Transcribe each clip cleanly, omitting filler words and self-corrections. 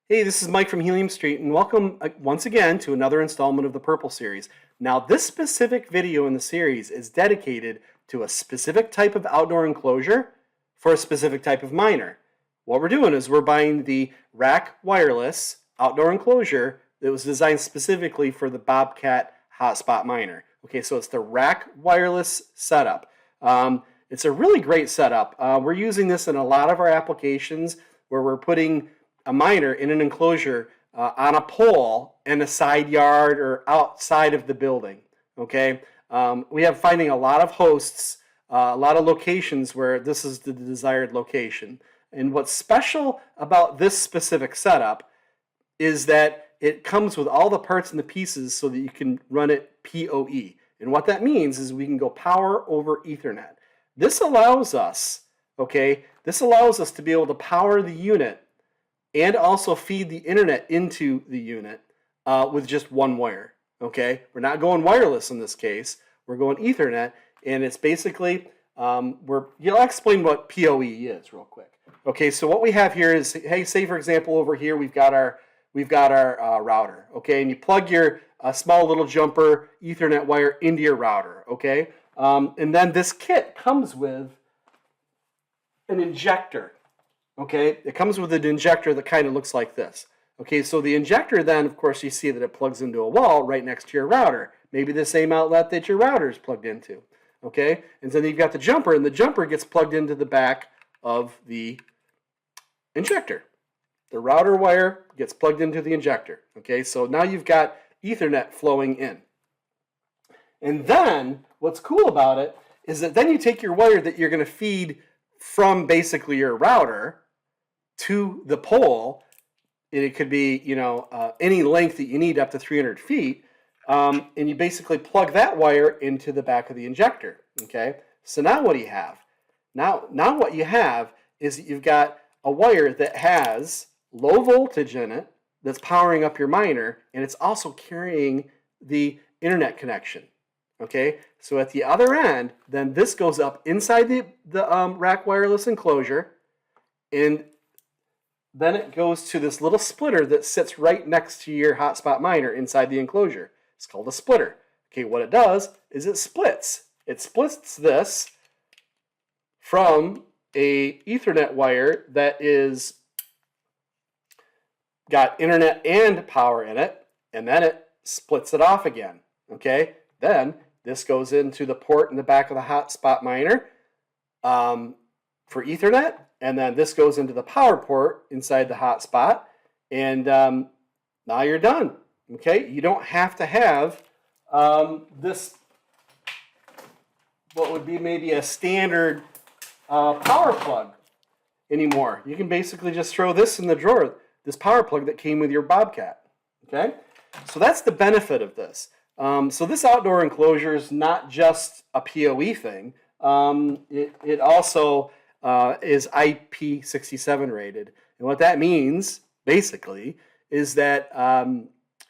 Hey, this is Mike from Helium Street, and welcome once again to another installment of the Purple series. Now, this specific video in the series is dedicated to a specific type of outdoor enclosure for a specific type of miner. What we're doing is we're buying the RAK Wireless Outdoor Enclosure that was designed specifically for the Bobcat hotspot miner. Okay, so it's the RAK Wireless setup. It's a really great setup. We're using this in a lot of our applications where we're putting a miner in an enclosure on a pole in a side yard or outside of the building. Okay, we have finding a lot of hosts, a lot of locations where this is the desired location. And what's special about this specific setup is that it comes with all the parts and the pieces so that you can run it PoE. And what that means is we can go power over Ethernet. This allows us, this allows us to be able to power the unit and also feed the internet into the unit with just one wire. Okay, we're not going wireless in this case. We're going Ethernet, and it's basically I'll explain what PoE is real quick. Okay, so what we have here is, hey, say for example over here we've got our router. Okay, and you plug your small little jumper Ethernet wire into your router. Okay, and then this kit comes with an injector. Okay, it comes with an injector that kind of looks like this. Okay, so the injector then, of course, you see that it plugs into a wall right next to your router. Maybe the same outlet that your router is plugged into. Okay, and then you've got the jumper, and the jumper gets plugged into the back of the injector. The router wire gets plugged into the injector. Okay, so now you've got Ethernet flowing in. And then what's cool about it is that then you take your wire that you're going to feed from basically your router to the pole, and it could be any length that you need up to 300 feet, and you basically plug that wire into the back of the injector. Okay, so now what do you have? Now what you have is that you've got a wire that has low voltage in it that's powering up your miner, and it's also carrying the internet connection. Okay, so at the other end, then this goes up inside the RAK Wireless Enclosure, and then it goes to this little splitter that sits right next to your hotspot miner inside the enclosure. It's called a splitter. Okay, what it does is it splits. It splits this from a Ethernet wire that is got internet and power in it, and then it splits it off again. Okay, then this goes into the port in the back of the hotspot miner for Ethernet, and then this goes into the power port inside the hotspot, and now you're done. Okay, you don't have to have this, what would be maybe a standard power plug anymore. You can basically just throw this in the drawer, this power plug that came with your Bobcat. Okay, so that's the benefit of this. So this outdoor enclosure is not just a PoE thing. It also is IP67 rated, and what that means basically is that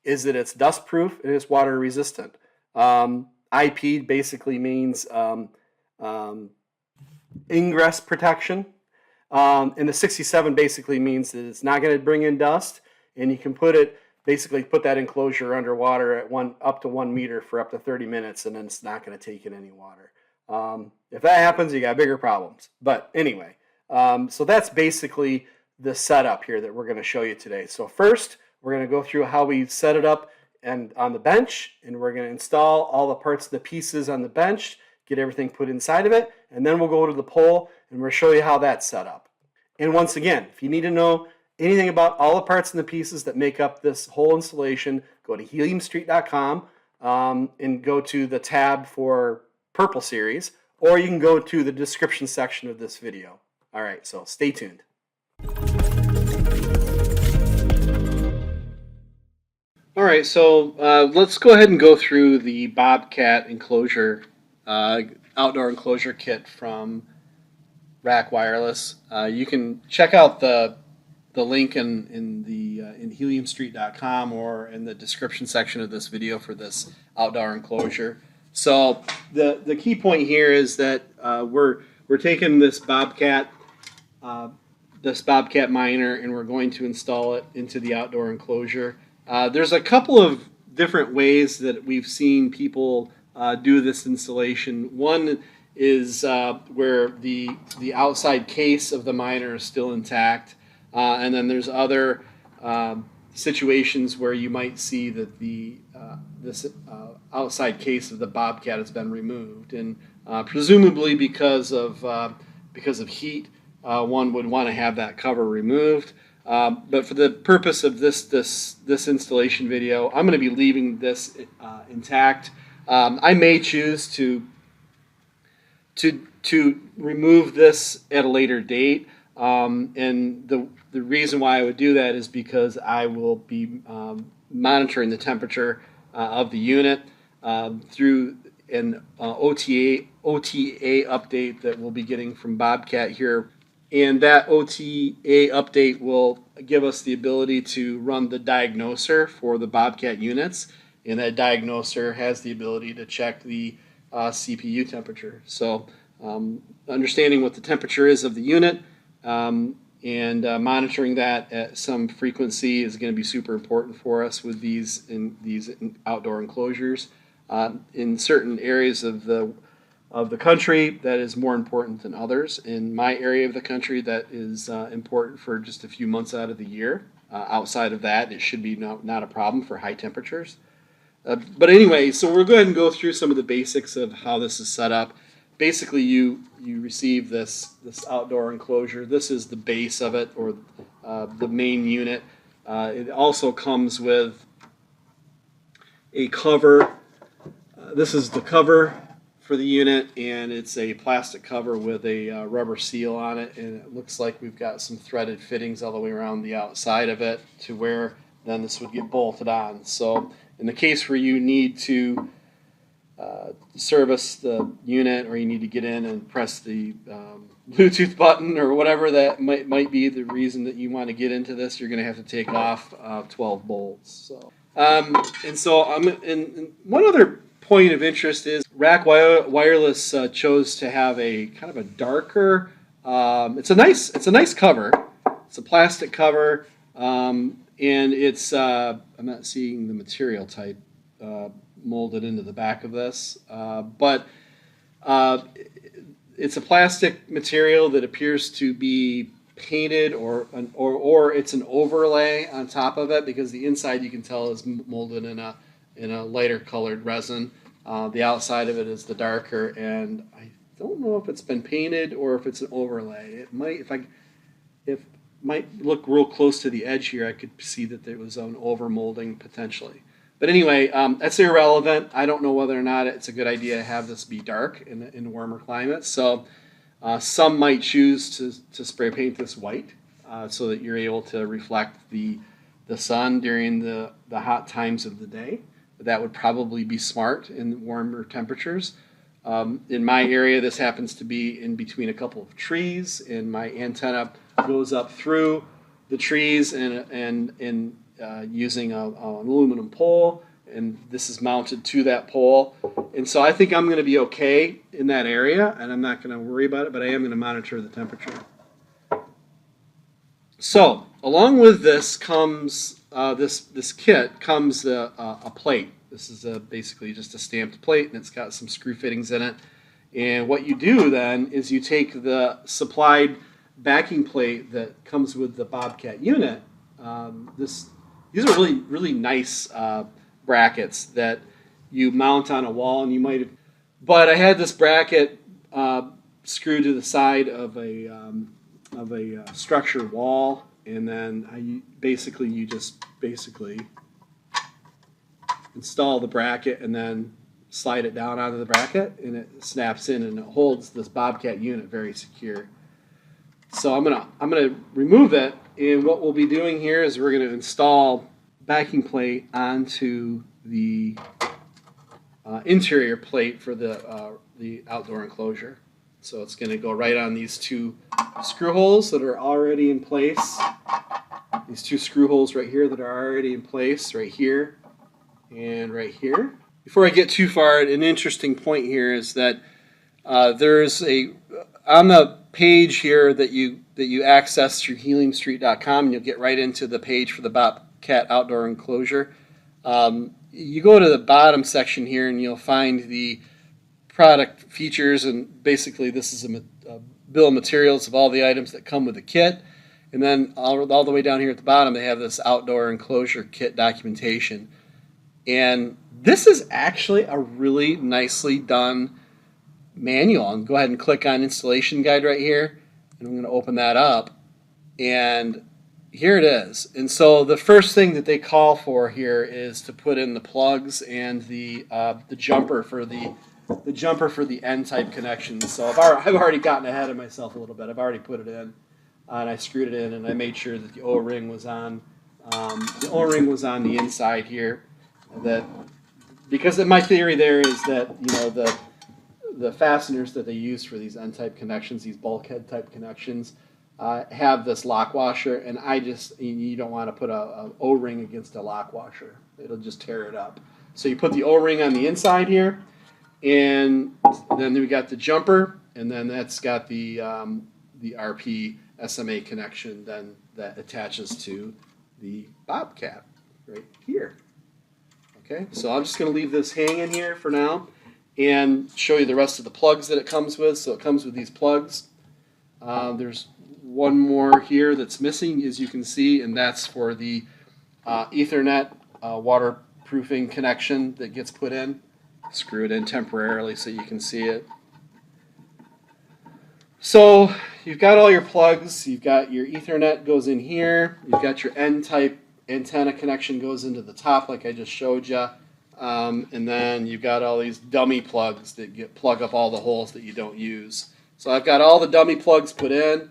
it's dust proof and it's water resistant. IP basically means ingress protection, and the 67 basically means that it's not going to bring in dust, and you can put that enclosure underwater at up to 1 meter for up to 30 minutes, and then it's not going to take in any water. If that happens, you got bigger problems. But anyway, so that's basically the setup here that we're going to show you today. So first, we're going to go through how we set it up and on the bench, and we're going to install all the parts and the pieces on the bench, get everything put inside of it, and then we'll go to the pole and we'll show you how that's set up. And once again, if you need to know anything about all the parts and the pieces that make up this whole installation, go to heliumstreet.com and go to the tab for Purple Series, or you can go to the description section of this video. All right, so stay tuned. All right, so let's go ahead and go through the Bobcat Enclosure, outdoor enclosure kit from RAK Wireless. You can check out the link in heliumstreet.com or in the description section of this video for this outdoor enclosure. So the key point here is that we're taking this Bobcat this Bobcat miner and we're going to install it into the outdoor enclosure. There's a couple of different ways that we've seen people do this installation. One is where the outside case of the miner is still intact, and then there's other situations where you might see that this outside case of the Bobcat has been removed, and presumably because of heat, one would want to have that cover removed. But for the purpose of this installation video, I'm going to be leaving this intact. I may choose to remove this at a later date, and the reason why I would do that is because I will be monitoring the temperature of the unit through an OTA update that we'll be getting from Bobcat here. And that OTA update will give us the ability to run the diagnoser for the Bobcat units, and that diagnoser has the ability to check the CPU temperature. So understanding what the temperature is of the unit and monitoring that at some frequency is going to be super important for us with these outdoor enclosures. In certain areas of the country, that is more important than others. In my area of the country, that is important for just a few months out of the year. Outside of that, it should be not a problem for high temperatures. But anyway, so we'll go ahead and go through some of the basics of how this is set up. Basically, you receive this outdoor enclosure. This is the base of it, or the main unit. It also comes with a cover. This is the cover for the unit, and it's a plastic cover with a rubber seal on it, and it looks like we've got some threaded fittings all the way around the outside of it to where then this would get bolted on. So in the case where you need to service the unit, or you need to get in and press the Bluetooth button or whatever that might be the reason that you want to get into this, you're going to have to take off 12 bolts. So and one other point of interest is RAK Wireless chose to have a kind of a darker. It's a nice cover. It's a plastic cover, and it's I'm not seeing the material type molded into the back of this, but it's a plastic material that appears to be painted or it's an overlay on top of it, because the inside you can tell is molded in a lighter colored resin. The outside of it is the darker, and I don't know if it's been painted or if it's an overlay. It might, if might look real close to the edge here, I could see that there was an over molding potentially. But anyway, that's irrelevant. I don't know whether or not it's a good idea to have this be dark in warmer climates. So some might choose to spray paint this white so that you're able to reflect the sun during the hot times of the day. That would probably be smart in warmer temperatures. In my area, this happens to be in between a couple of trees, and my antenna goes up through the trees and using an aluminum pole, and this is mounted to that pole. And so I think I'm going to be okay in that area, and I'm not going to worry about it, but I am going to monitor the temperature. So along with this comes this kit comes a plate. This is basically just a stamped plate, and it's got some screw fittings in it. And what you do then is you take the supplied backing plate that comes with the Bobcat unit. These are really nice brackets that you mount on a wall, and you might have. But I had this bracket screwed to the side of a structured wall, and then you just install the bracket and then slide it down onto the bracket, and it snaps in and it holds this Bobcat unit very secure. So I'm gonna remove it, and what we'll be doing here is we're gonna install backing plate onto the interior plate for the outdoor enclosure. So it's gonna go right on these two screw holes that are already in place. These two screw holes right here that are already in place, right here and right here. Before I get too far, an interesting point here is that there's on the page here that that you access through heliumstreet.com, and you'll get right into the page for the Bobcat Outdoor Enclosure. You go to the bottom section here and you'll find the product features, and basically this is a bill of materials of all the items that come with the kit. And then all the way down here at the bottom they have this outdoor enclosure kit documentation. And this is actually a really nicely done manual. I'll go ahead and click on installation guide right here, and I'm going to open that up, and here it is. And so the first thing that they call for here is to put in the plugs and the jumper for the N-type connections. So I've already gotten ahead of myself a little bit. I've already put it in, and I screwed it in, and I made sure that the O-ring was on. The O-ring was on the inside here. That because my theory there is that the fasteners that they use for these N-type connections, these bulkhead type connections, have this lock washer, and you don't want to put a O-ring against a lock washer. It'll just tear it up. So you put the O-ring on the inside here, and then we got the jumper, and then that's got the RP SMA connection then that attaches to the Bobcat right here. Okay, so I'm just going to leave this hanging here for now and show you the rest of the plugs that it comes with. So it comes with these plugs. There's one more here that's missing, as you can see, and that's for the Ethernet waterproofing connection that gets put in. Screw it in temporarily so you can see it. So you've got all your plugs. You've got your Ethernet goes in here. You've got your N-type antenna connection goes into the top like I just showed you. And then you've got all these dummy plugs that plug up all the holes that you don't use. So I've got all the dummy plugs put in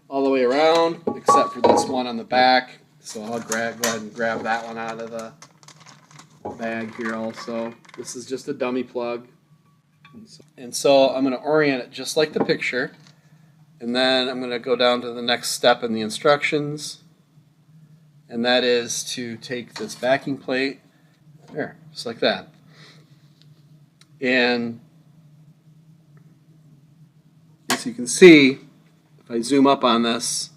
all the way around, except for this one on the back. So I'll go ahead and grab that one out of the bag here also. This is just a dummy plug. And so I'm going to orient it just like the picture. And then I'm going to go down to the next step in the instructions. And that is to take this backing plate, there, just like that. And as you can see, if I zoom up on this,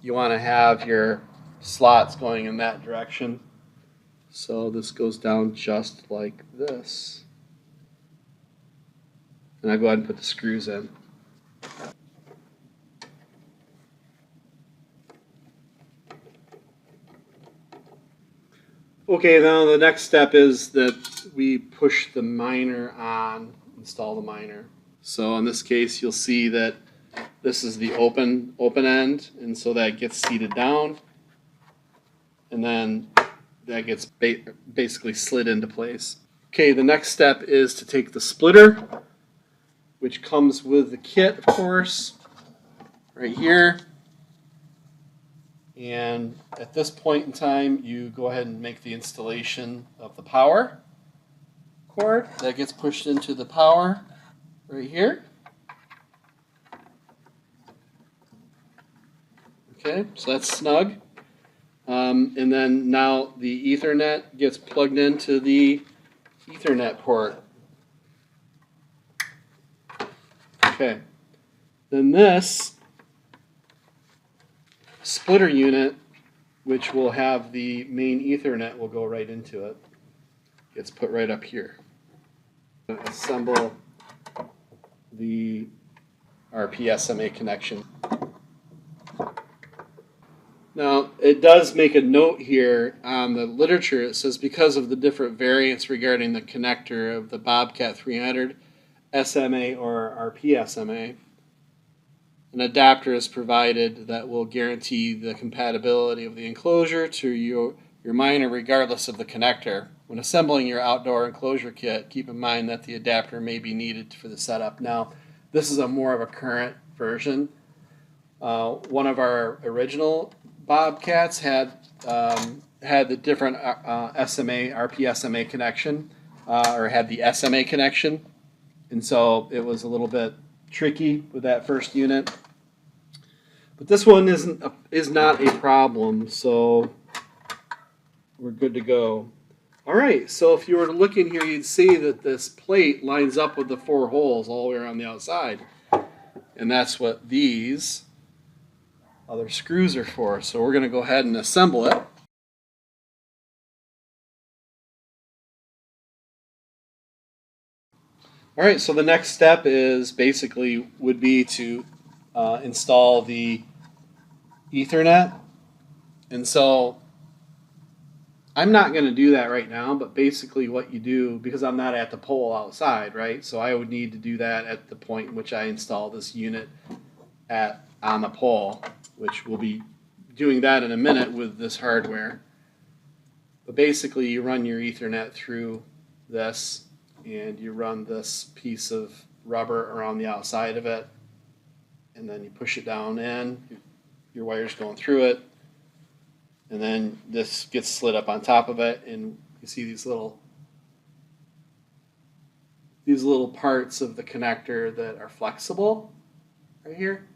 you want to have your slots going in that direction. So this goes down just like this. And I'll go ahead and put the screws in. Okay, now the next step is that we push the miner on, install the miner. So in this case, you'll see that this is the open end, and so that gets seated down, and then that gets basically slid into place. Okay, the next step is to take the splitter, which comes with the kit, of course, right here. And at this point in time, you go ahead and make the installation of the power cord. That gets pushed into the power right here. Okay, so that's snug. And then now the Ethernet gets plugged into the Ethernet port. Okay, then this splitter unit, which will have the main Ethernet, will go right into it. Gets put right up here. Assemble the RP SMA connection. Now, it does make a note here on the literature. It says because of the different variants regarding the connector of the Bobcat 300 SMA or RP SMA, an adapter is provided that will guarantee the compatibility of the enclosure to your miner regardless of the connector. When assembling your outdoor enclosure kit, keep in mind that the adapter may be needed for the setup. Now, this is more of a current version. One of our original Bobcats had the different RP SMA connection, or had the SMA connection, and so it was a little bit tricky with that first unit. But this one is not a problem, so we're good to go. All right, so if you were to look in here, you'd see that this plate lines up with the 4 holes all the way around the outside, and that's what these other screws are for. So we're going to go ahead and assemble it. All right, so the next step is basically would be to install the Ethernet. And so I'm not going to do that right now, but basically what you do, because I'm not at the pole outside, right? So I would need to do that at the point in which I install this unit on the pole, which we'll be doing that in a minute with this hardware. But basically you run your Ethernet through this, and you run this piece of rubber around the outside of it, and then you push it down in, your wire's going through it, and then this gets slid up on top of it, and you see these little parts of the connector that are flexible right here.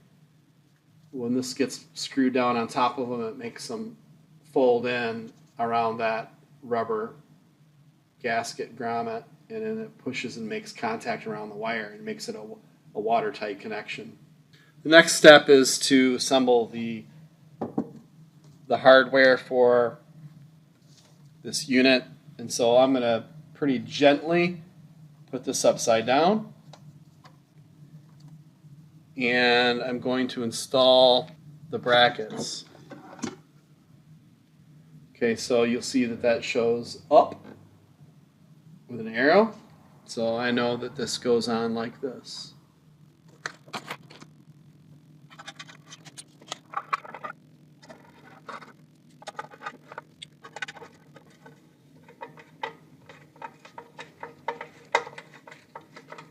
When this gets screwed down on top of them, it makes them fold in around that rubber gasket grommet, and then it pushes and makes contact around the wire and makes it a watertight connection. The next step is to assemble the hardware for this unit, and so I'm going to pretty gently put this upside down, and I'm going to install the brackets. Okay, so you'll see that shows up with an arrow, so I know that this goes on like this.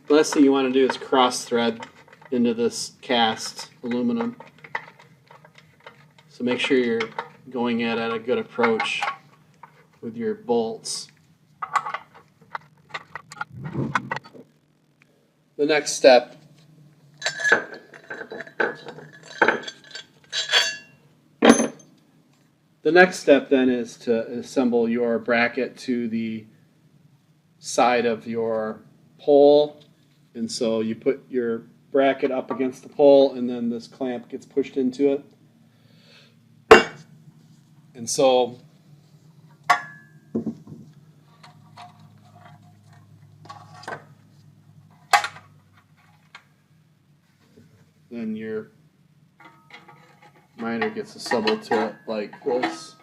The last thing you want to do is cross thread into this cast aluminum. So make sure you're going at a good approach with your bolts. The next step then is to assemble your bracket to the side of your pole. And so you put your bracket up against the pole, and then this clamp gets pushed into it. And so then your miter gets assembled to it like this.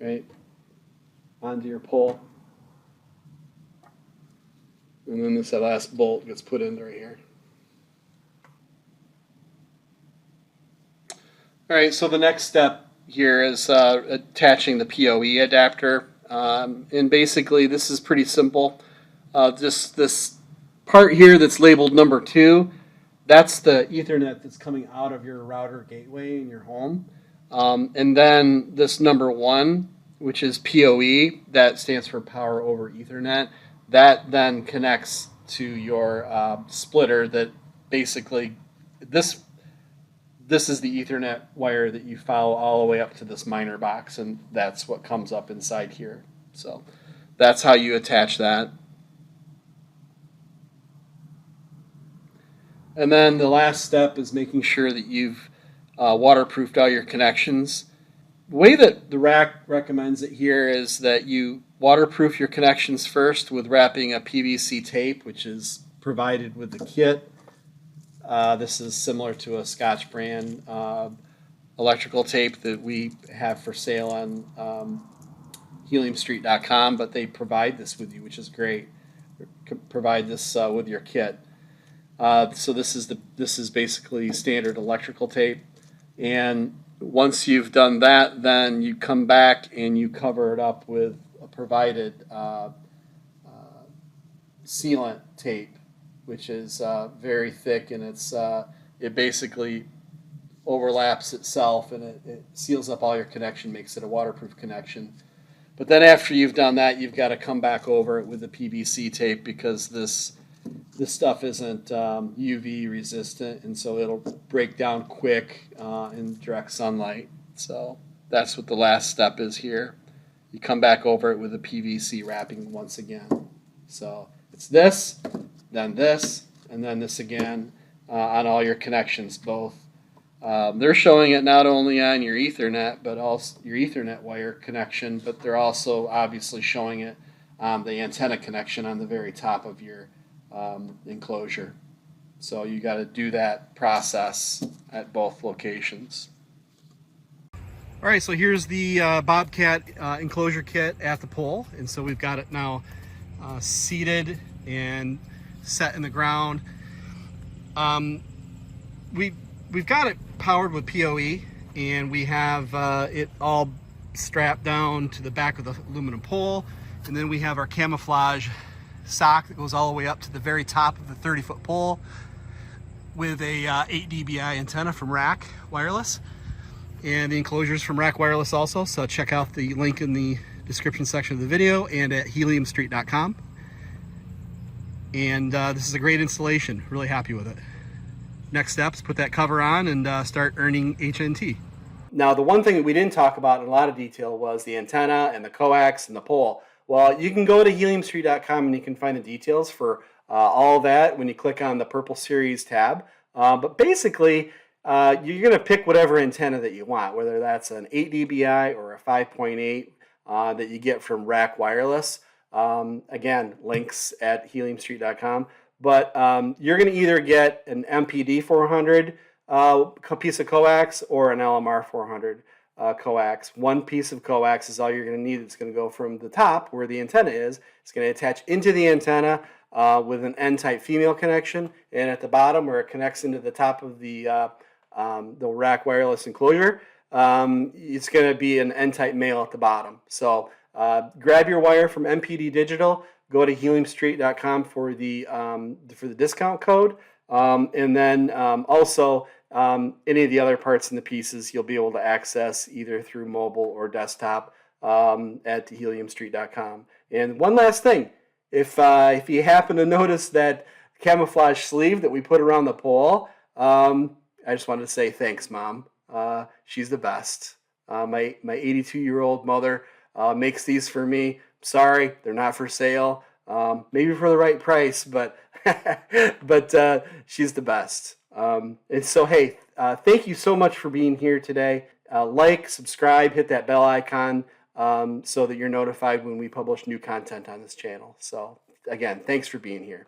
Right? Onto your pole. And then this last bolt gets put in right here. All right, so the next step here is attaching the PoE adapter. And basically this is pretty simple. Just this part here that's labeled number 2, that's the Ethernet that's coming out of your router gateway in your home. And then this number 1, which is PoE, that stands for Power over Ethernet. That then connects to your splitter that basically, this is the Ethernet wire that you follow all the way up to this miner box, and that's what comes up inside here. So that's how you attach that. And then the last step is making sure that you've waterproofed all your connections. The way that the RAK recommends it here is that you waterproof your connections first with wrapping a PVC tape, which is provided with the kit. This is similar to a Scotch brand electrical tape that we have for sale on heliumstreet.com, but they provide this with you, which is great. Provide this with your kit. So this is basically standard electrical tape, and once you've done that, then you come back and you cover it up with a provided sealant tape, which is very thick, and it basically overlaps itself, and it seals up all your connection, makes it a waterproof connection. But then after you've done that, you've got to come back over it with the PVC tape, because this stuff isn't UV resistant, and so it'll break down quick in direct sunlight. So that's what the last step is here. You come back over it with the PVC wrapping once again. So it's this, and then this again, on all your connections, both. They're showing it not only on your Ethernet, but also your Ethernet wire connection, but they're also obviously showing it on the antenna connection on the very top of your enclosure. So you got to do that process at both locations. All right, so here's the Bobcat enclosure kit at the pole, and so we've got it now seated and set in the ground. We've got it powered with PoE, and we have it all strapped down to the back of the aluminum pole, and then we have our camouflage sock that goes all the way up to the very top of the 30-foot pole with a 8 dBi antenna from RAK Wireless, and the enclosures from RAK Wireless also. So check out the link in the description section of the video and at heliumstreet.com. And this is a great installation. Really happy with it. Next steps, put that cover on and start earning HNT. Now, the one thing that we didn't talk about in a lot of detail was the antenna and the coax and the pole. Well, you can go to heliumstreet.com and you can find the details for all of that when you click on the Purple Series tab. But basically, you're going to pick whatever antenna that you want, whether that's an 8 dBi or a 5.8 that you get from RAK Wireless. Again, links at heliumstreet.com. But you're going to either get an MPD 400 piece of coax or an LMR 400 coax. One piece of coax is all you're going to need. It's going to go from the top where the antenna is. It's going to attach into the antenna with an N-type female connection, and at the bottom where it connects into the top of the RAK Wireless Enclosure, it's going to be an N-type male at the bottom. So grab your wire from MPD Digital. Go to heliumstreet.com for the discount code, and then also any of the other parts and the pieces you'll be able to access either through mobile or desktop at heliumstreet.com. And one last thing, if you happen to notice that camouflage sleeve that we put around the pole, I just wanted to say thanks, Mom. She's the best. My 82-year-old mother makes these for me. Sorry, they're not for sale. Maybe for the right price, but but she's the best. And so, hey, thank you so much for being here today. Like, subscribe, hit that bell icon so that you're notified when we publish new content on this channel. So, again, thanks for being here.